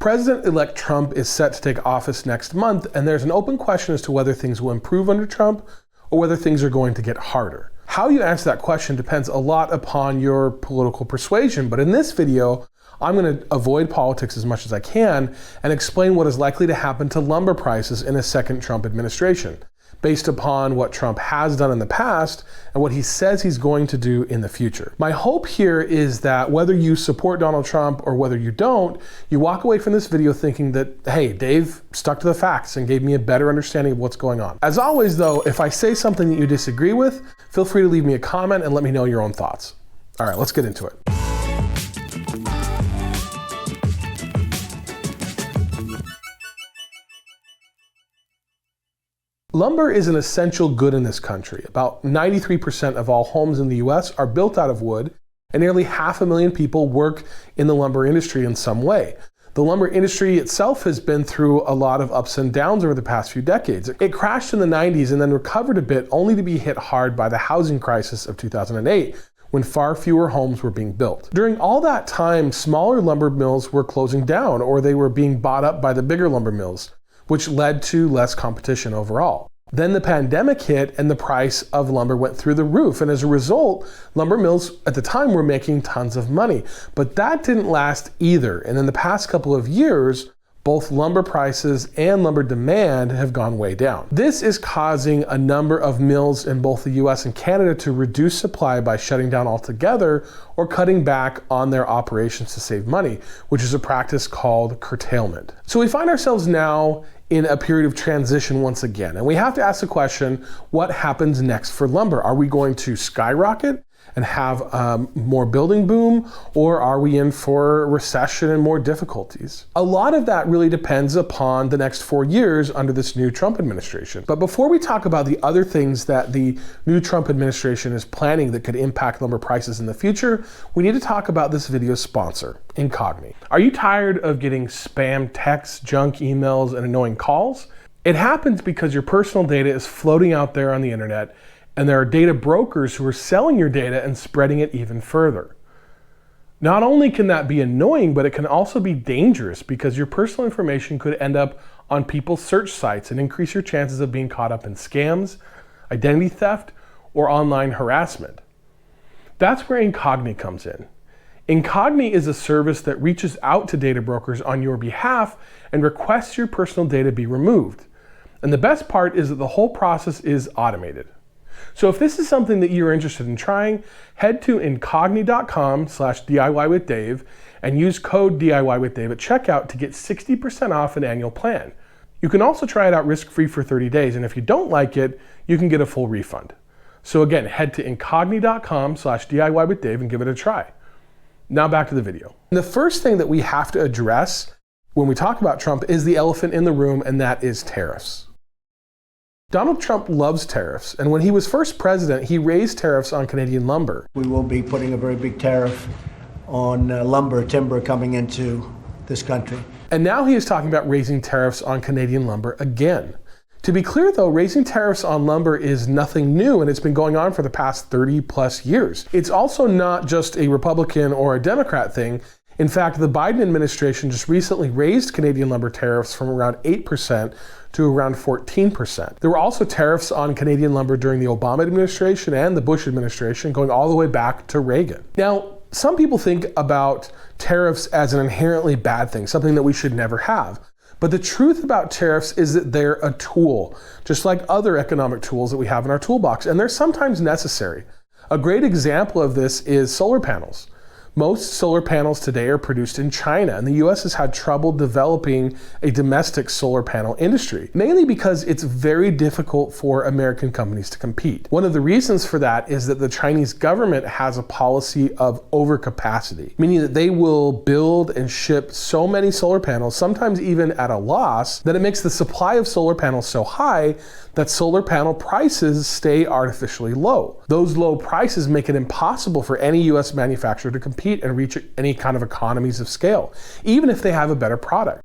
President-elect Trump is set to take office next month, and there's an open question as to whether things will improve under Trump or whether things are going to get harder. How you answer that question depends a lot upon your political persuasion, but in this video, I'm going to avoid politics as much as I can and explain what is likely to happen to lumber prices in a second Trump administration, based upon what Trump has done in the past and what he says he's going to do in the future. My hope here is that whether you support Donald Trump or whether you don't, you walk away from this video thinking that, hey, Dave stuck to the facts and gave me a better understanding of what's going on. As always though, if I say something that you disagree with, feel free to leave me a comment and let me know your own thoughts. All right, let's get into it. Lumber is an essential good in this country. About 93% of all homes in the US are built out of wood, and nearly 500,000 people work in the lumber industry in some way. The lumber industry itself has been through a lot of ups and downs over the past few decades. It crashed in the 90s and then recovered a bit, only to be hit hard by the housing crisis of 2008, when far fewer homes were being built. During all that time, smaller lumber mills were closing down, or they were being bought up by the bigger lumber mills, which led to less competition overall. Then the pandemic hit and the price of lumber went through the roof. And as a result, lumber mills at the time were making tons of money. But that didn't last either. And in the past couple of years, both lumber prices and lumber demand have gone way down. This is causing a number of mills in both the US and Canada to reduce supply by shutting down altogether or cutting back on their operations to save money, which is a practice called curtailment. So we find ourselves now in a period of transition once again. And we have to ask the question, what happens next for lumber? Are we going to skyrocket and have more building boom, or are we in for a recession and more difficulties? A lot of that really depends upon the next 4 years under this new Trump administration. But before we talk about the other things that the new Trump administration is planning that could impact lumber prices in the future, we need to talk about this video's sponsor, Incogni. Are you tired of getting spam texts, junk emails, and annoying calls? It happens because your personal data is floating out there on the internet, and there are data brokers who are selling your data and spreading it even further. Not only can that be annoying, but it can also be dangerous because your personal information could end up on people's search sites and increase your chances of being caught up in scams, identity theft, or online harassment. That's where Incogni comes in. Incogni is a service that reaches out to data brokers on your behalf and requests your personal data be removed. And the best part is that the whole process is automated. So if this is something that you're interested in trying, head to incogni.com/DIY with Dave and use code DIY with Dave at checkout to get 60% off an annual plan. You can also try it out risk-free for 30 days, and if you don't like it, you can get a full refund. So again, head to incogni.com/DIY with Dave and give it a try. Now back to the video. The first thing that we have to address when we talk about Trump is the elephant in the room, and that is tariffs. Donald Trump loves tariffs, and when he was first president, he raised tariffs on Canadian lumber. We will be putting a very big tariff on timber coming into this country. And now he is talking about raising tariffs on Canadian lumber again. To be clear though, raising tariffs on lumber is nothing new, and it's been going on for the past 30 plus years. It's also not just a Republican or a Democrat thing. In fact, the Biden administration just recently raised Canadian lumber tariffs from around 8% to around 14%. There were also tariffs on Canadian lumber during the Obama administration and the Bush administration, going all the way back to Reagan. Now, some people think about tariffs as an inherently bad thing, something that we should never have. But the truth about tariffs is that they're a tool, just like other economic tools that we have in our toolbox, and they're sometimes necessary. A great example of this is solar panels. Most solar panels today are produced in China, and the US has had trouble developing a domestic solar panel industry, mainly because it's very difficult for American companies to compete. One of the reasons for that is that the Chinese government has a policy of overcapacity, meaning that they will build and ship so many solar panels, sometimes even at a loss, that it makes the supply of solar panels so high that solar panel prices stay artificially low. Those low prices make it impossible for any US manufacturer to compete and reach any kind of economies of scale, even if they have a better product.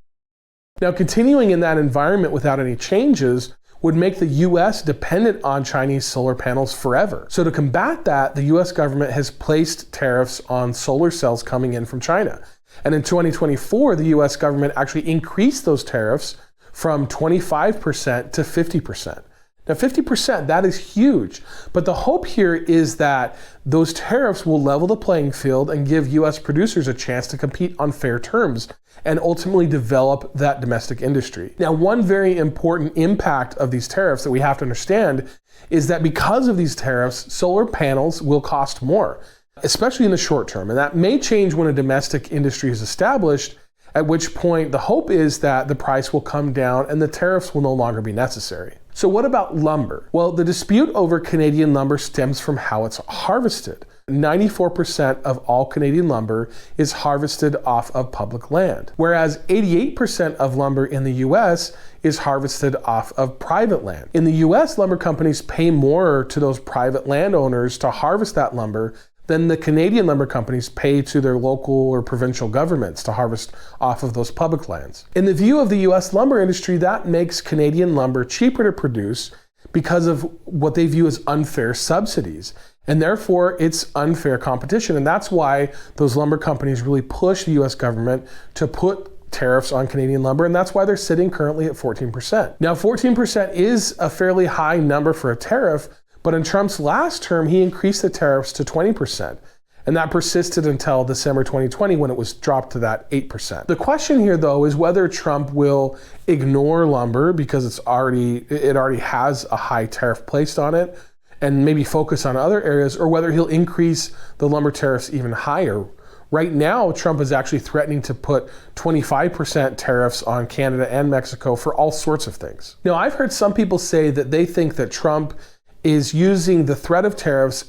Now, continuing in that environment without any changes would make the US dependent on Chinese solar panels forever. So to combat that, the US government has placed tariffs on solar cells coming in from China. And in 2024, the US government actually increased those tariffs from 25% to 50%. Now, 50%, that is huge. But the hope here is that those tariffs will level the playing field and give US producers a chance to compete on fair terms and ultimately develop that domestic industry. Now, one very important impact of these tariffs that we have to understand is that because of these tariffs, solar panels will cost more, especially in the short term. And that may change when a domestic industry is established, at which point the hope is that the price will come down and the tariffs will no longer be necessary. So what about lumber? Well, the dispute over Canadian lumber stems from how it's harvested. 94% of all Canadian lumber is harvested off of public land, whereas 88% of lumber in the US is harvested off of private land. In the US, lumber companies pay more to those private landowners to harvest that lumber than the Canadian lumber companies pay to their local or provincial governments to harvest off of those public lands. In the view of the US lumber industry, that makes Canadian lumber cheaper to produce because of what they view as unfair subsidies. And therefore, it's unfair competition. And that's why those lumber companies really push the US government to put tariffs on Canadian lumber, and that's why they're sitting currently at 14%. Now, 14% is a fairly high number for a tariff, but in Trump's last term, he increased the tariffs to 20%. And that persisted until December 2020 when it was dropped to that 8%. The question here, though, is whether Trump will ignore lumber because it already has a high tariff placed on it and maybe focus on other areas, or whether he'll increase the lumber tariffs even higher. Right now, Trump is actually threatening to put 25% tariffs on Canada and Mexico for all sorts of things. Now, I've heard some people say that they think that Trump is using the threat of tariffs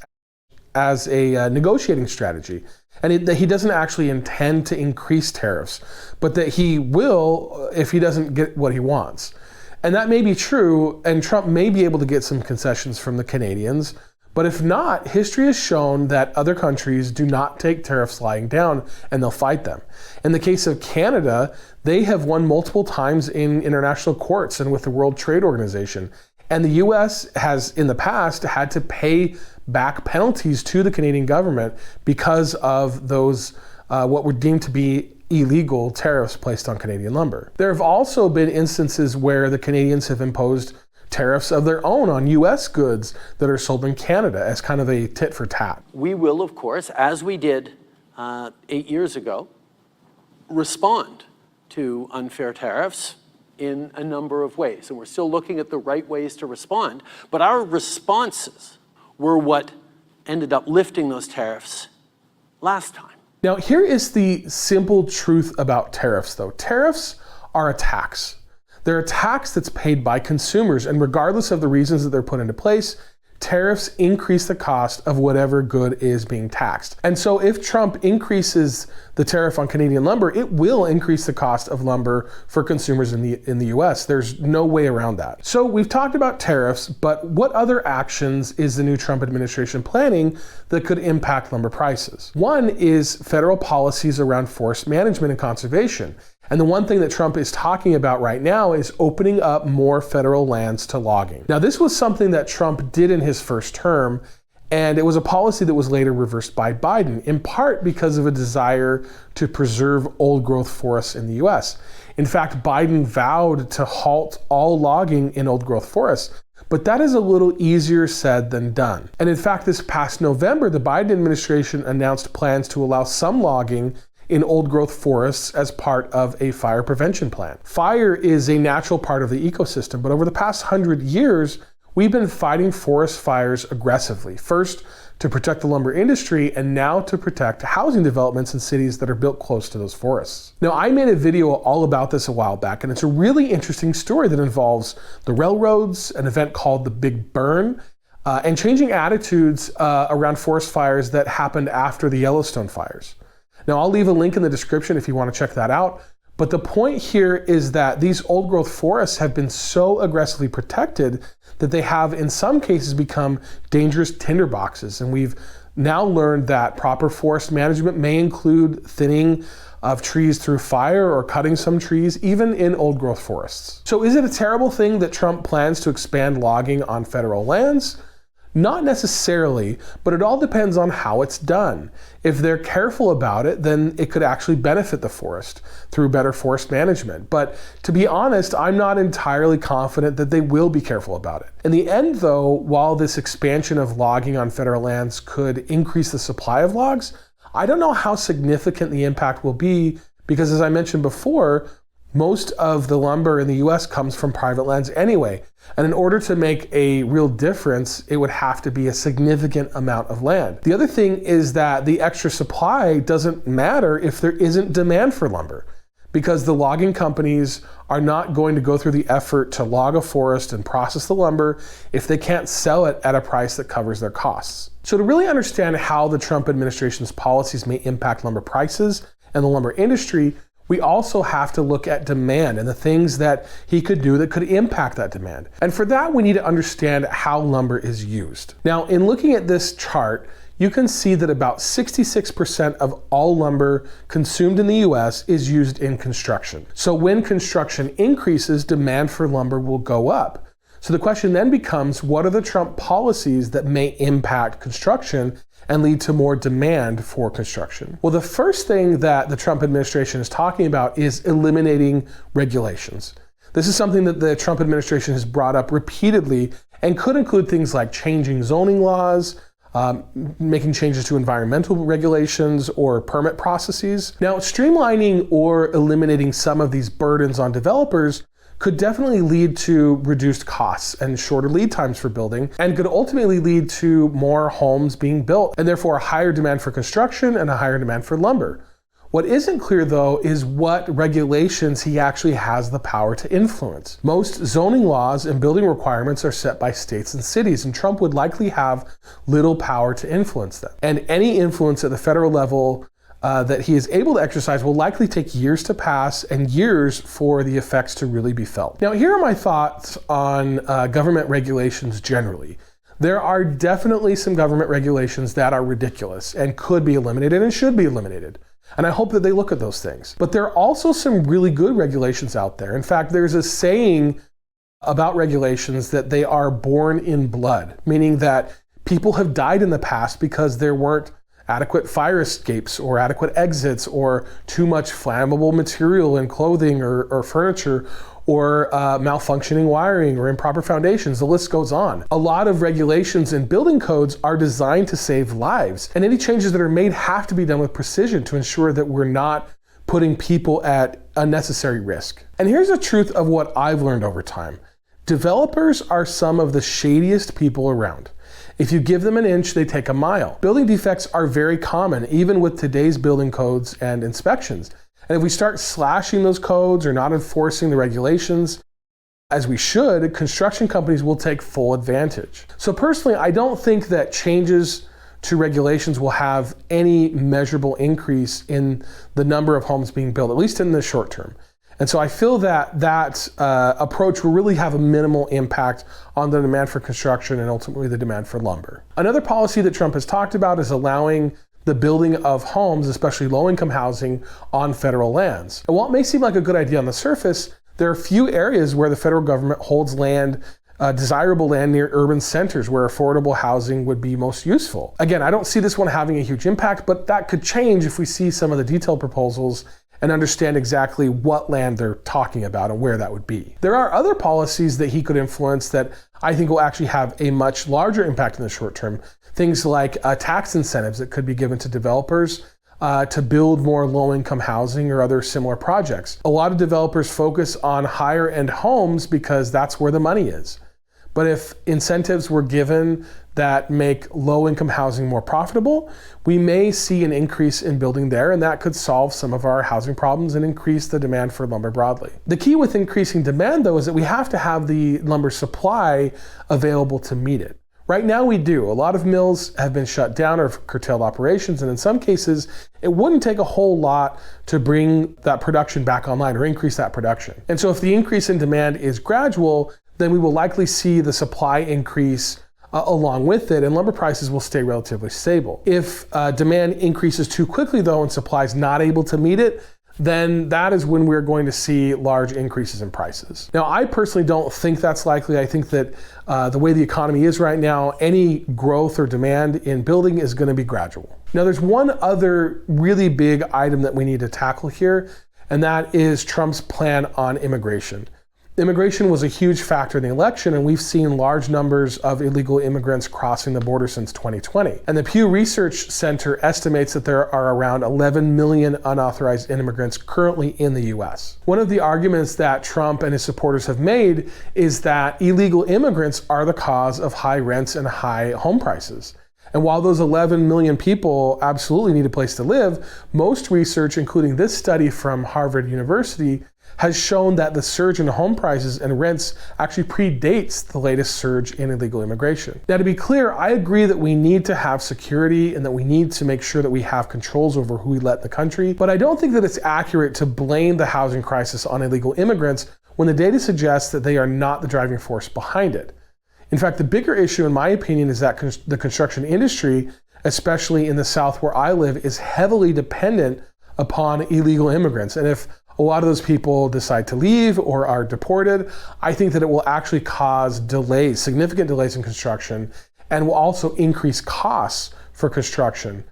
as a negotiating strategy, and that he doesn't actually intend to increase tariffs, but that he will if he doesn't get what he wants. And that may be true, and Trump may be able to get some concessions from the Canadians, but if not, history has shown that other countries do not take tariffs lying down, and they'll fight them. In the case of Canada, they have won multiple times in international courts and with the World Trade Organization. And the US has, in the past, had to pay back penalties to the Canadian government because of those, what were deemed to be illegal tariffs placed on Canadian lumber. There have also been instances where the Canadians have imposed tariffs of their own on US goods that are sold in Canada as kind of a tit for tat. We will, of course, as we did 8 years ago, respond to unfair tariffs in a number of ways. And we're still looking at the right ways to respond. But our responses were what ended up lifting those tariffs last time. Now, here is the simple truth about tariffs, though. Tariffs are a tax. They're a tax that's paid by consumers, and regardless of the reasons that they're put into place, tariffs increase the cost of whatever good is being taxed. And so if Trump increases the tariff on Canadian lumber, it will increase the cost of lumber for consumers in the US. There's no way around that. So we've talked about tariffs, but what other actions is the new Trump administration planning that could impact lumber prices? One is federal policies around forest management and conservation. And the one thing that Trump is talking about right now is opening up more federal lands to logging. Now, this was something that Trump did in his first term, and it was a policy that was later reversed by Biden, in part because of a desire to preserve old growth forests in the US. In fact, Biden vowed to halt all logging in old growth forests, but that is a little easier said than done. And in fact, this past November, the Biden administration announced plans to allow some logging in old growth forests as part of a fire prevention plan. Fire is a natural part of the ecosystem, but over the past 100 years, we've been fighting forest fires aggressively. First, to protect the lumber industry, and now to protect housing developments in cities that are built close to those forests. Now, I made a video all about this a while back, and it's a really interesting story that involves the railroads, an event called the Big Burn, and changing attitudes around forest fires that happened after the Yellowstone fires. Now, I'll leave a link in the description if you want to check that out. But the point here is that these old growth forests have been so aggressively protected that they have, in some cases, become dangerous tinderboxes. And we've now learned that proper forest management may include thinning of trees through fire or cutting some trees, even in old growth forests. So is it a terrible thing that Trump plans to expand logging on federal lands? Not necessarily, but it all depends on how it's done. If they're careful about it, then it could actually benefit the forest through better forest management. But to be honest, I'm not entirely confident that they will be careful about it. In the end, though, while this expansion of logging on federal lands could increase the supply of logs, I don't know how significant the impact will be because, as I mentioned before, most of the lumber in the US comes from private lands anyway. And in order to make a real difference, it would have to be a significant amount of land. The other thing is that the extra supply doesn't matter if there isn't demand for lumber, because the logging companies are not going to go through the effort to log a forest and process the lumber if they can't sell it at a price that covers their costs. So to really understand how the Trump administration's policies may impact lumber prices and the lumber industry, we also have to look at demand and the things that he could do that could impact that demand. And for that, we need to understand how lumber is used. Now, in looking at this chart, you can see that about 66% of all lumber consumed in the US is used in construction. So when construction increases, demand for lumber will go up. So the question then becomes, what are the Trump policies that may impact construction and lead to more demand for construction? Well, the first thing that the Trump administration is talking about is eliminating regulations. This is something that the Trump administration has brought up repeatedly and could include things like changing zoning laws, making changes to environmental regulations or permit processes. Now, streamlining or eliminating some of these burdens on developers could definitely lead to reduced costs and shorter lead times for building, and could ultimately lead to more homes being built, and therefore a higher demand for construction and a higher demand for lumber. What isn't clear, though, is what regulations he actually has the power to influence. Most zoning laws and building requirements are set by states and cities, and Trump would likely have little power to influence them. And any influence at the federal level that he is able to exercise will likely take years to pass and years for the effects to really be felt. Now, here are my thoughts on government regulations generally. There are definitely some government regulations that are ridiculous and could be eliminated and should be eliminated. And I hope that they look at those things. But there are also some really good regulations out there. In fact, there's a saying about regulations that they are born in blood, meaning that people have died in the past because there weren't adequate fire escapes or adequate exits or too much flammable material in clothing or furniture or malfunctioning wiring or improper foundations. The list goes on. A lot of regulations and building codes are designed to save lives, and any changes that are made have to be done with precision to ensure that we're not putting people at unnecessary risk. And here's the truth of what I've learned over time. Developers are some of the shadiest people around. If you give them an inch, they take a mile. Building defects are very common, even with today's building codes and inspections. And if we start slashing those codes or not enforcing the regulations as we should, construction companies will take full advantage. So personally, I don't think that changes to regulations will have any measurable increase in the number of homes being built, at least in the short term. And so I feel that that approach will really have a minimal impact on the demand for construction and ultimately the demand for lumber. Another policy that Trump has talked about is allowing the building of homes, especially low-income housing, on federal lands. And while it may seem like a good idea on the surface, there are few areas where the federal government holds land, desirable land near urban centers where affordable housing would be most useful. Again, I don't see this one having a huge impact, but that could change if we see some of the detailed proposals and understand exactly what land they're talking about and where that would be. There are other policies that he could influence that I think will actually have a much larger impact in the short term. Things like tax incentives that could be given to developers to build more low-income housing or other similar projects. A lot of developers focus on higher-end homes because that's where the money is. But if incentives were given that make low-income housing more profitable, we may see an increase in building there, and that could solve some of our housing problems and increase the demand for lumber broadly. The key with increasing demand, though, is that we have to have the lumber supply available to meet it. Right now we do. A lot of mills have been shut down or curtailed operations, and in some cases, it wouldn't take a whole lot to bring that production back online or increase that production. And so if the increase in demand is gradual, then we will likely see the supply increase along with it, and lumber prices will stay relatively stable. If demand increases too quickly, though, and supply is not able to meet it, then that is when we're going to see large increases in prices. Now, I personally don't think that's likely. I think that the way the economy is right now, any growth or demand in building is going to be gradual. Now, there's one other really big item that we need to tackle here, and that is Trump's plan on immigration. Immigration was a huge factor in the election, and we've seen large numbers of illegal immigrants crossing the border since 2020. And the Pew Research Center estimates that there are around 11 million unauthorized immigrants currently in the US. One of the arguments that Trump and his supporters have made is that illegal immigrants are the cause of high rents and high home prices. And while those 11 million people absolutely need a place to live, most research, including this study from Harvard University, has shown that the surge in home prices and rents actually predates the latest surge in illegal immigration. Now, to be clear, I agree that we need to have security and that we need to make sure that we have controls over who we let in the country, but I don't think that it's accurate to blame the housing crisis on illegal immigrants when the data suggests that they are not the driving force behind it. In fact, the bigger issue, in my opinion, is that the construction industry, especially in the South where I live, is heavily dependent upon illegal immigrants. And if a lot of those people decide to leave or are deported, I think that it will actually cause delays, significant delays in construction, and will also increase costs for construction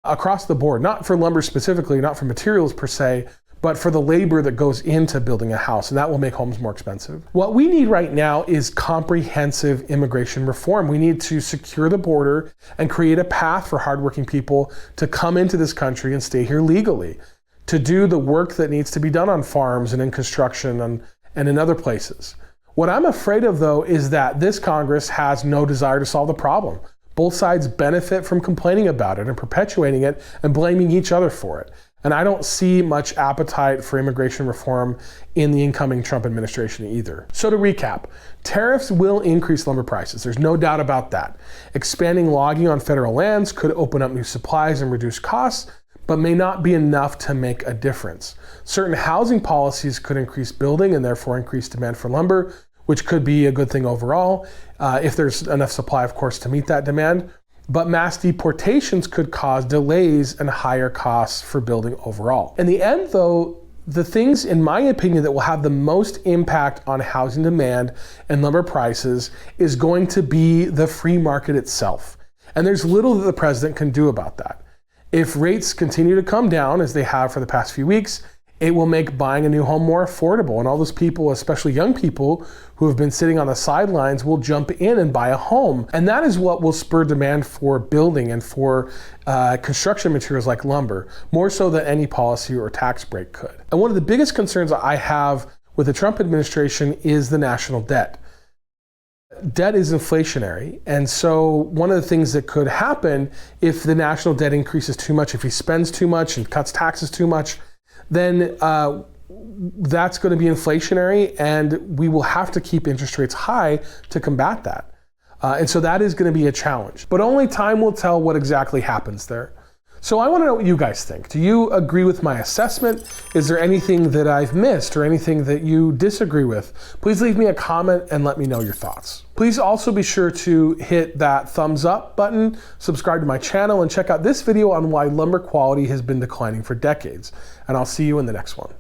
across the board, not for lumber specifically, not for materials per se, but for the labor that goes into building a house, and that will make homes more expensive. What we need right now is comprehensive immigration reform. We need to secure the border and create a path for hardworking people to come into this country and stay here legally, to do the work that needs to be done on farms and in construction and in other places. What I'm afraid of, though, is that this Congress has no desire to solve the problem. Both sides benefit from complaining about it and perpetuating it and blaming each other for it. And I don't see much appetite for immigration reform in the incoming Trump administration either. So to recap, tariffs will increase lumber prices. There's no doubt about that. Expanding logging on federal lands could open up new supplies and reduce costs, but may not be enough to make a difference. Certain housing policies could increase building and therefore increase demand for lumber, which could be a good thing overall, if there's enough supply, of course, to meet that demand. But mass deportations could cause delays and higher costs for building overall. In the end, though, the things, in my opinion, that will have the most impact on housing demand and lumber prices is going to be the free market itself. And there's little that the president can do about that. If rates continue to come down, as they have for the past few weeks, it will make buying a new home more affordable. And all those people, especially young people who have been sitting on the sidelines, will jump in and buy a home. And that is what will spur demand for building and for construction materials like lumber, more so than any policy or tax break could. And one of the biggest concerns I have with the Trump administration is the national debt. Debt is inflationary, and so one of the things that could happen if the national debt increases too much, if he spends too much and cuts taxes too much, then that's going to be inflationary, and we will have to keep interest rates high to combat that. And so that is going to be a challenge. But only time will tell what exactly happens there. So I want to know what you guys think. Do you agree with my assessment? Is there anything that I've missed or anything that you disagree with? Please leave me a comment and let me know your thoughts. Please also be sure to hit that thumbs up button, subscribe to my channel, and check out this video on why lumber quality has been declining for decades. And I'll see you in the next one.